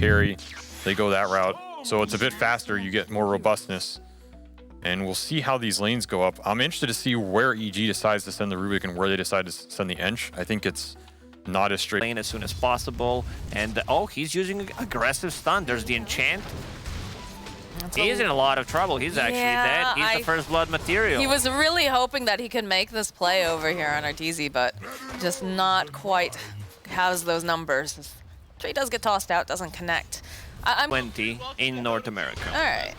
carry. They go that route. So it's a bit faster, you get more robustness. And we'll see how these lanes go up. I'm interested to see where EG decides to send the Rubik and where they decide to send the Ench. I think it's not as straight. Lane as soon as possible. And oh, he's using aggressive stun. There's the enchant. He's in a lot of trouble. He's actually dead. He's the first blood material. He was really hoping that he could make this play over here on RTZ, but just not quite has those numbers. He does get tossed out, doesn't connect. I'm 20 in North America. All right.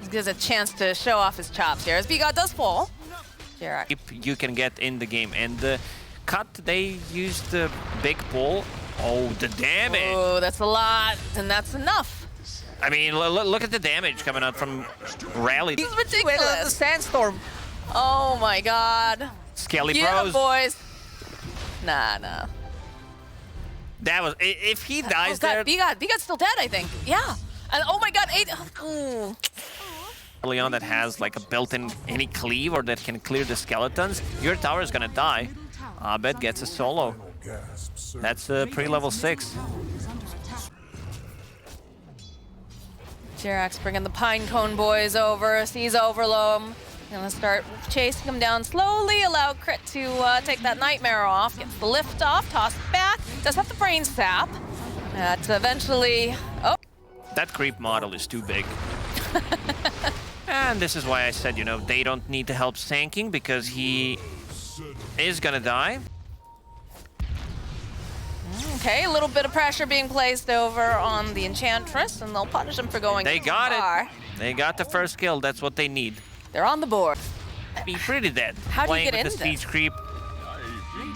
He gives a chance to show off his chops here as Bigot does fall. Jarak. You can get in the game. And the cut, they used the big pull. Oh, the damage. Oh, that's a lot, and that's enough. I mean, look at the damage coming out from Rally. He's ridiculous. The sandstorm. Oh my god. Skelly Yeah, Bros. boys. Nah. That was, if he dies there. Bigot's still dead, I think. Yeah. And oh my god, 8. Ooh. Early on that has like a built-in any cleave or that can clear the skeletons, your tower is gonna die. Abed gets a solo. That's pre-level 6. Jarak's bringing the Pine Cone boys over, sees Overloam. Gonna start chasing him down slowly, allow Crit to take that Nightmare off, gets the lift off, toss it back, does have the Brain Sap. That eventually, oh. That creep model is too big. And this is why I said, you know, they don't need to help Sanking because he is gonna die. Okay, a little bit of pressure being placed over on the Enchantress, and they'll punish him for going They too got far. it. They got the first kill. That's what they need. They're on the board. Be pretty dead. How do you Playing get with in the this? siege creep.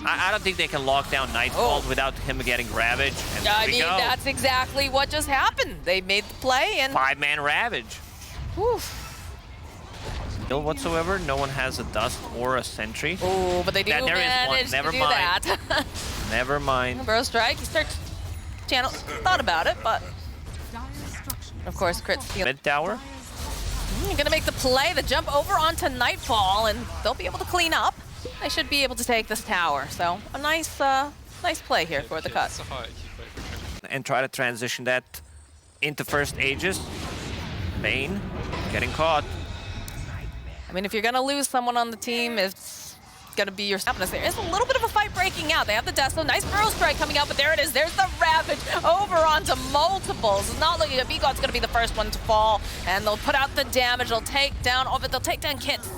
I don't think they can lock down Nightfall without him getting Ravage. And I there we mean, go. that's exactly what just happened. They made the play and... 5-man Ravage. Whew. Kill whatsoever. No one has a Dust or a Sentry. Oh, but they do There is one. manage Never to do mind. that. Never mind. Burrow Strike, he starts... Channel thought about it, but... Of course, Crit's... Mid tower. Gonna make the play, the jump over onto Nightfall, and they'll be able to clean up. They should be able to take this tower, so a nice play here for the cut. And try to transition that into first Aegis. Bane getting caught. I mean, if you're gonna lose someone on the team, it's gonna be your Sapnus. There is a little bit of a fight breaking out. They have the Deso, nice Burrow Strike coming out, but there it is. There's the Ravage over onto multiples. It's not looking good. Bigot's gonna be the first one to fall, and they'll put out the damage. They'll take down they'll take down Kits.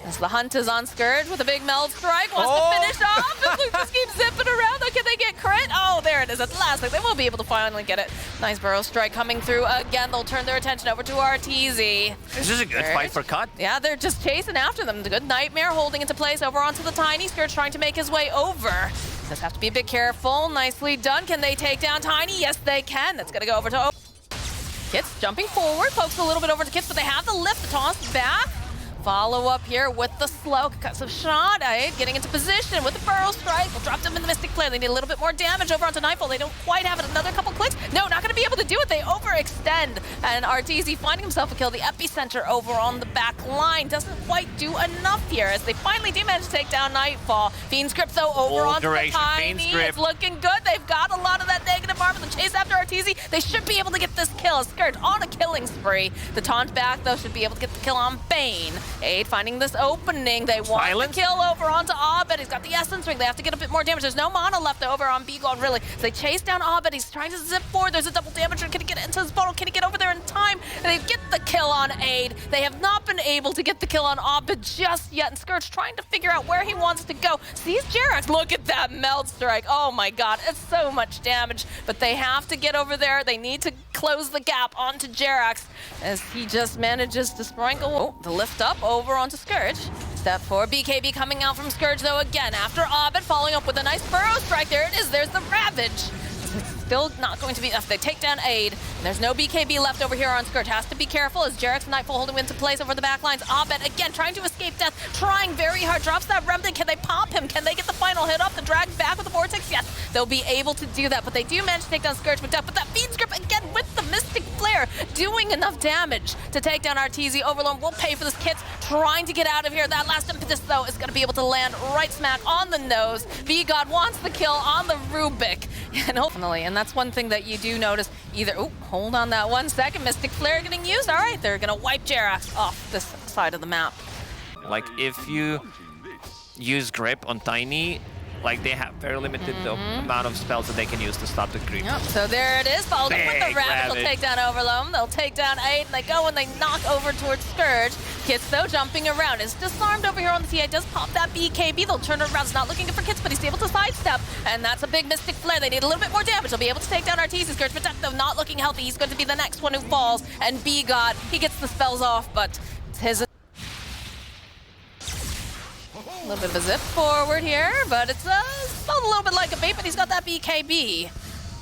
As the hunt is on Scourge with a big Meld Strike, wants to finish off. And Luke just keeps zipping around. Can they get crit? Oh, there it is. At the last, they will be able to finally get it. Nice Burrow Strike coming through again. They'll turn their attention over to RTZ. This is a good fight for cut. Yeah, they're just chasing after them. The good Nightmare holding into place over onto the Tiny. Scourge trying to make his way over. Just have to be a bit careful. Nicely done. Can they take down Tiny? Yes, they can. That's going to go over to Kits jumping forward. Pokes a little bit over to Kits, but they have the lift. The toss back. Follow up here with the slow cuts of shot. Getting into position with the Burrow Strike. We'll drop them in the Mystic Flare. They need a little bit more damage over onto Nightfall. They don't quite have it. Another couple clicks. No, not going to be able to do it. They overextend. And RTZ finding himself a kill. The epicenter over on the back line doesn't quite do enough here as they finally do manage to take down Nightfall. Fiend's Grip, though, over onto the Tiny. It's looking good. They've got a lot of that negative armor. The chase after RTZ. They should be able to get this kill. Scourge on a killing spree. The taunt back, though, should be able to get the kill on Bane. Aid finding this opening. They want the kill over onto Abed. He's got the Essence Ring. They have to get a bit more damage. There's no mana left over on Bigot, really. So they chase down Abed. He's trying to zip forward. There's a double damager. Can he get into his bottle? Can he get over there in time? And they get the kill on Aid. They have not been able to get the kill on Abed just yet. And Scourge trying to figure out where he wants to go. Sees Jarak. Look at that Meld Strike. Oh my god. It's so much damage. But they have to get over there. They need to close the gap onto Jerax as he just manages to sprinkle the lift up over onto Scourge. Step 4, BKB coming out from Scourge though again after Abed following up with a nice Burrow Strike. There it is, there's the Ravage. It's still not going to be enough. They take down Aid. And there's no BKB left over here on Scourge. Has to be careful as Jerax and Nightfall holding him into place over the back lines. Abed again trying to escape death, trying very hard. Drops that Remnant. Can they pop him? Can they get the final hit off the drag back with the Vortex? Yes, they'll be able to do that. But they do manage to take down Scourge with death. But that Fiend's Grip again with the Mystic Flare. Claire doing enough damage to take down RTZ. Overlord will pay for this. Kit's trying to get out of here. That last impetus, though, is going to be able to land right smack on the nose. B-God wants the kill on the Rubik. And hopefully, and that's one thing that you do notice. Either, oh, hold on that 1 second. Mystic Flare getting used. All right, they're going to wipe Jerax off this side of the map. Like, if you use Grip on Tiny, like, they have very limited amount of spells that they can use to stop the creep. Yep, so there it is. Followed up with the Big Ravage. They'll take down Overloam. They'll take down 8, and they go and they knock over towards Scourge. Kits, though, jumping around. Is disarmed over here on the TA. Does pop that BKB. They'll turn it around. It's not looking good for Kits, but he's able to sidestep. And that's a big Mystic Flare. They need a little bit more damage. They'll be able to take down Arteezy. Scourge Protect, though, not looking healthy. He's going to be the next one who falls. And B-God, he gets the spells off, but it's his... A little bit of a zip forward here, but it's a little bit like a bait, but he's got that BKB.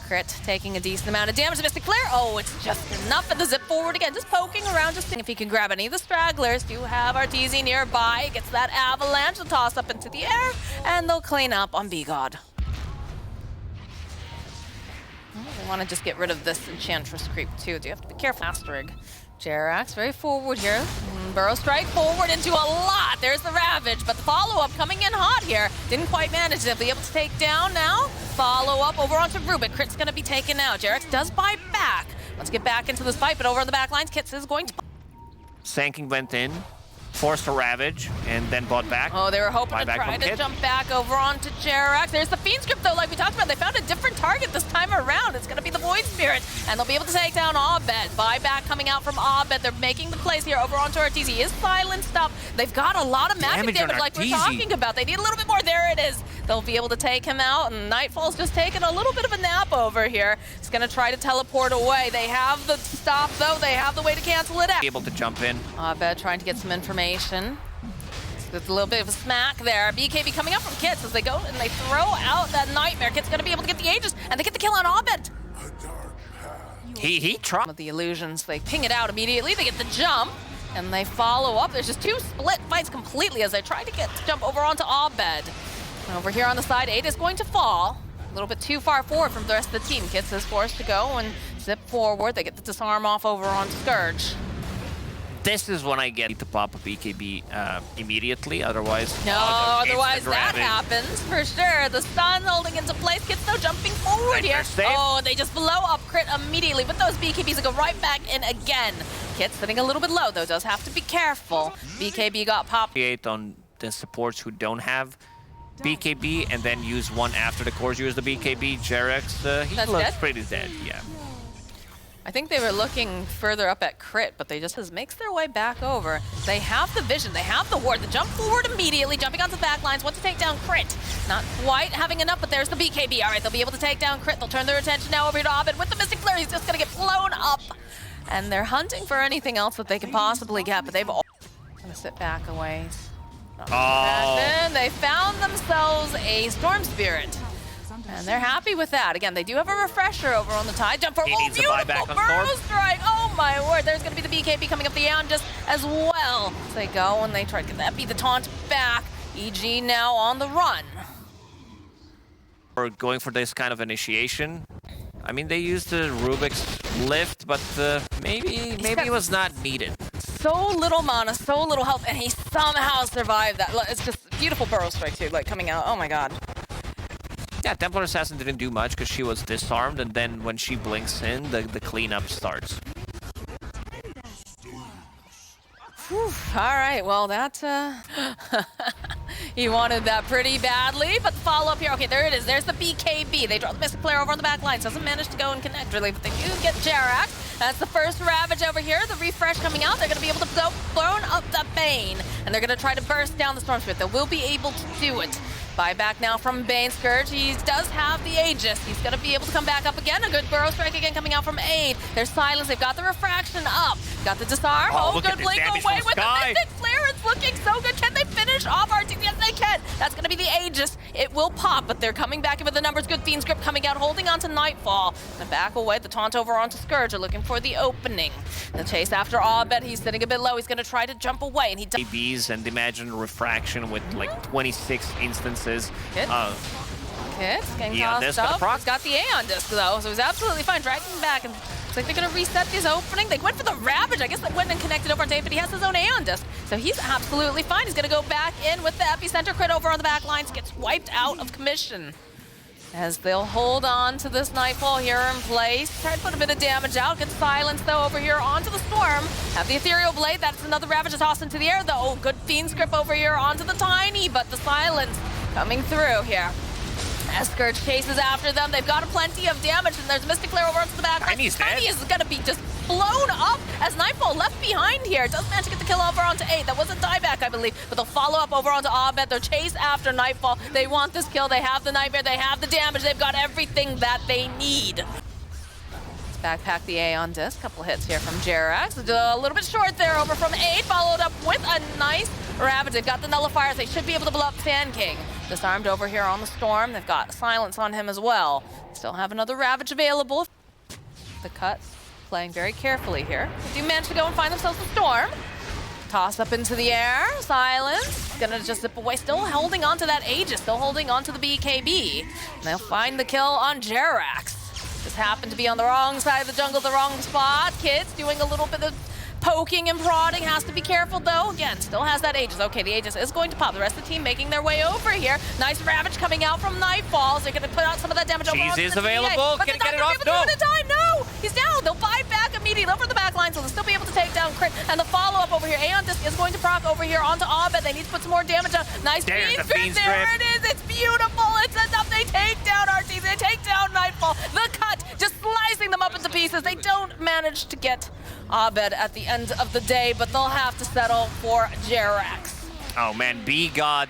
Crit taking a decent amount of damage. Mystic Flare, oh, it's just enough for the zip forward again. Just poking around, just seeing if he can grab any of the stragglers. Do have Arteezy nearby. Gets that avalanche, the toss up into the air, and they'll clean up on B-God. They want to just get rid of this Enchantress creep too. Do you have to be careful, Astrig? Jerax very forward here. Burrow strike forward into a lot. There's the Ravage, but the follow-up coming in hot here. Didn't quite manage to be able to take down now. Follow-up over onto Rubik. Crit's going to be taken out. Jerax does buy back. Let's get back into this fight, but over on the back lines, Kits is going to... Sanking went in, forced a Ravage, and then bought back. Oh, they were hoping Buy to back try from to Kit. jump back over onto Jerax. There's the Fiend Script, though, like we talked about. They found a different target this time around. It's going to be the Void Spirit, and they'll be able to take down Abed. Buyback coming out from Abed. They're making the plays here over onto Arteezy. He is silenced up. They've got a lot of magic damage like we're talking about. They need a little bit more. There it is. They'll be able to take him out, and Nightfall's just taking a little bit of a nap over here. He's going to try to teleport away. They have the stop, though. They have the way to cancel it out. Able to jump in. Abed trying to get some information. There's a little bit of a smack there. BKB coming up from Kits as they go and they throw out that Nightmare. Kit's gonna be able to get the Aegis, and they get the kill on Abed. He tried. With the illusions, they ping it out immediately. They get the jump, and they follow up. There's just two split fights completely as they try to get to jump over onto Abed. And over here on the side, 8 is going to fall. A little bit too far forward from the rest of the team. Kits is forced to go and zip forward. They get the disarm off over onto Scourge. This is when I get to pop a BKB immediately, otherwise... No, otherwise that happens, for sure. The stun holding into place. Kits though jumping forward here. Oh, they just blow up Crit immediately with those BKBs and go right back in again. Kits sitting a little bit low, though, does have to be careful. BKB got popped. Create on the supports who don't have BKB, and then use one after the cores use the BKB. Jerax, he That's looks dead? pretty dead, yeah. I think they were looking further up at Crit, but they just makes their way back over. They have the vision, they have the ward. The jump forward immediately, jumping onto the back lines, want to take down Crit. Not quite having enough, but there's the BKB. All right, they'll be able to take down Crit. They'll turn their attention now over to Abed with the Mystic Flare. He's just gonna get blown up. And they're hunting for anything else that they can possibly get, but they've all gonna sit back away. Then they found themselves a Storm Spirit. And they're happy with that. Again, they do have a refresher over on the Tide. Jump for needs to buy back on Burrow Storm. strike. Oh my word, there's gonna be the BKB coming up the just as well. So they go and they try to get that beat the taunt back. EG now on the run. Or going for this kind of initiation. I mean, they used the Rubik's lift, but maybe it was not needed. So little mana, so little health, and he somehow survived that. It's just beautiful Burrow strike too, like coming out. Oh my god. Yeah, Templar Assassin didn't do much because she was disarmed, and then when she blinks in, the cleanup starts. Whew. All right, well, that, he wanted that pretty badly, but the follow-up here, okay, there it is. There's the BKB. They draw the Mystic Flare over on the back lines. Doesn't manage to go and connect, really, but they do get Jerax. That's the first Ravage over here. The refresh coming out. They're going to be able to go blown up the Bane, and they're going to try to burst down the Storm Spirit. They will be able to do it. Buyback now from Bane. Scourge, he does have the Aegis. He's going to be able to come back up again. A good Burrow strike again coming out from Aid. There's silence. They've got the refraction up. Got the disarm. Oh, good blink away with the Mystic Flare. It's looking so good. Can they finish off our team? Yes, they can. That's going to be the Aegis. It will pop, but they're coming back in with the numbers. Good Fiend Script coming out, holding on to Nightfall. And back away. The taunt over onto Scourge. Are looking for the opening. The chase after Abed. He's sitting a bit low. He's going to try to jump away, and he does. ABs, and imagine refraction with like 26 instances. Kits getting Aeon tossed Disc up. proc. He's got the Aeon Disc though, so he's absolutely fine. Dragging back and Looks like they're gonna reset this opening. They went for the Ravage. I guess they went and connected over on Dave, but he has his own Aeon Disc. So he's absolutely fine. He's gonna go back in with the Epicenter crit over on the back lines. Gets wiped out of commission. As they'll hold on to this Nightfall here in place. Try to put a bit of damage out. Good silence, though, over here onto the Storm. Have the Ethereal Blade. That's another Ravage tossed into the air, though. Good Fiend's Grip over here onto the Tiny, but the silence coming through here. Scourge chases after them. They've got plenty of damage, and there's Mystic Flare over onto the back. Tiny's dead. Tiny is going to be just blown up as Nightfall left behind here. Does manage to get the kill over onto 8. That was a dieback, I believe, but they'll follow up over onto Abed. They'll chase after Nightfall. They want this kill. They have the Nightmare. They have the damage. They've got everything that they need. Let's backpack the Aeon Disc. Couple hits here from Jerax. A little bit short there over from 8, followed up with a nice Ravage. They've got the Nullifiers. They should be able to blow up Sand King. Disarmed over here on the Storm. They've got silence on him as well. Still have another Ravage available. The cut playing very carefully here. They do manage to go and find themselves the Storm. Toss up into the air. Silence. Gonna just zip away. Still holding on to that Aegis. Still holding on to the BKB. And they'll find the kill on Jerax. Just happened to be on the wrong side of the jungle, the wrong spot. Kids doing a little bit of poking and prodding. Has to be careful, though. Again, still has that Aegis. Okay, the Aegis is going to pop. The rest of the team making their way over here. Nice Ravage coming out from Nightfalls. They're going to put out some of that damage over Cheese onto is the available. TA, Can he get it off? No. No! He's down. They'll buy back immediately over the back line, so they'll still be able to take down Crit. And the follow-up over here. Aeon Disc is going to proc over here onto Abed. They need to put some more damage on. Nice Fiend's Grip. There it is. It's beautiful. It's enough. They take down RTZ. They take down Nightfall. The cut, just slicing them up into pieces. They don't manage to get Abed at the end of the day, but they'll have to settle for Jerax. Oh man, B God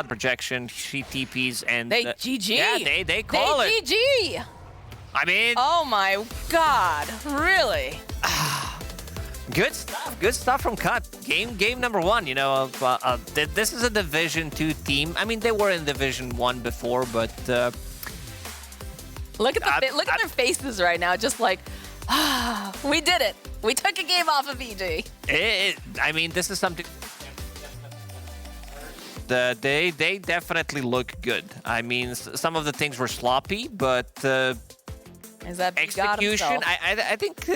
projection, she TPs and They GG. Yeah, they call it. GG. I mean, Oh my God, really? good stuff from Cut. Game number 1. You know, this is a Division 2 team. I mean, they were in Division 1 before, but Look at their faces right now, just like, we did it. We took a game off of EG. I mean, this is something. They definitely look good. I mean, some of the things were sloppy, but Is that execution. I think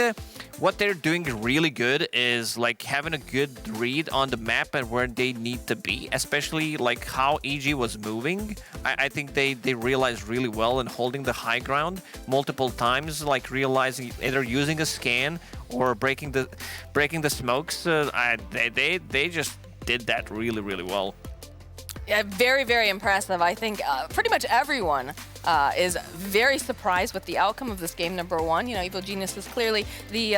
what they're doing really good is like having a good read on the map and where they need to be, especially like how EG was moving. I think they realized really well in holding the high ground multiple times, like realizing either using a scan or breaking the smokes. They just did that really, really well. Yeah, very, very impressive. I think pretty much everyone is very surprised with the outcome of this game number 1. You know, Evil Genius is clearly the